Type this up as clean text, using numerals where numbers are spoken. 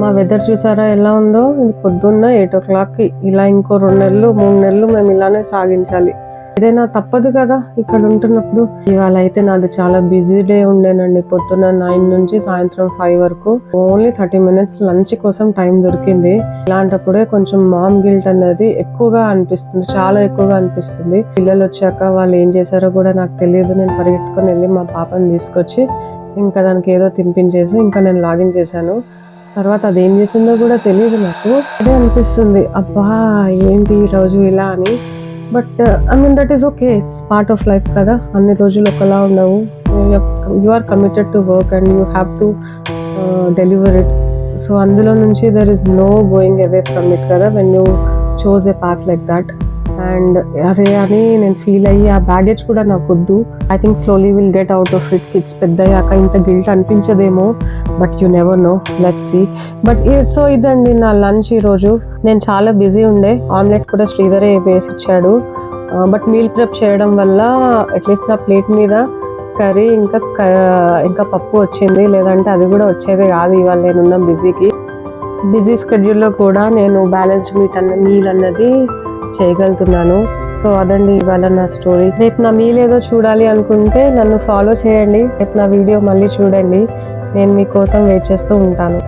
మా వెదర్ చూసారా ఎలా ఉందో. ఇది పొద్దున్న 8 o'clockకి. ఇలా ఇంకో 2 నెలలు 3 నెలలు మేము ఇలానే సాగించాలి. ఏదైనా తప్పదు కదా ఇక్కడ ఉంటున్నప్పుడు. ఇవాళ అయితే నాది చాలా బిజీ డే ఉండేనండి. పొద్దున్న 9 నుంచి సాయంత్రం 5 వరకు. ఓన్లీ 30 minutes లంచ్ కోసం టైం దొరికింది. ఇలాంటప్పుడే కొంచెం మామ్ గిల్ట్ అనేది ఎక్కువగా అనిపిస్తుంది, చాలా ఎక్కువగా అనిపిస్తుంది. పిల్లలు వచ్చాక వాళ్ళు ఏం చేశారో కూడా నాకు తెలియదు. నేను పరిగెట్టుకొని వెళ్ళి మా పాపని తీసుకొచ్చి ఇంకా దానికి ఏదో తినిపించేసి ఇంకా నేను లాగిన్ చేశాను. తర్వాత అదేం చేసిందో కూడా తెలియదు నాకు. అదే అనిపిస్తుంది, అబ్బా ఏంటి ఈ రోజు ఇలా అని. But I mean that is okay, it's part of life కదా. అన్ని రోజులు ఒకలా ఉండవు. You are committed to work and you have to deliver it. So అందులో నుంచి there is no going away from it కదా, when you chose a path like that. And అరే అని నేను ఫీల్ అయ్యి ఆ బ్యాగేజ్ కూడా నాకు వద్దు. I think slowly will get out of it. Kids పెద్దయ్యాక ఇంత గిల్ట్ అనిపించదేమో, but you never know, let's see. But so ఇదండి నా లంచ్ ఈరోజు. నేను చాలా బిజీ ఉండే. ఆమ్లెట్ కూడా శ్రీధరే వేసి ఇచ్చాడు. బట్ మీల్ ప్రెప్ చేయడం వల్ల అట్లీస్ట్ నా ప్లేట్ మీద కర్రీ ఇంకా పప్పు వచ్చింది. లేదంటే అది కూడా వచ్చేదే కాదు ఇవాళ నేనున్న బిజీ స్కెడ్యూల్లో కూడా నేను బ్యాలెన్స్డ్ మీల్ అన్నది చేయగలుగుతున్నాను. సో అదండి ఇవాళ నా స్టోరీ. రేపు నా మీల్ ఏదో చూడాలి అనుకుంటే నన్ను ఫాలో చేయండి. రేపు నా వీడియో మళ్ళీ చూడండి. నేను మీకోసం వెయిట్ చేస్తూ ఉంటాను.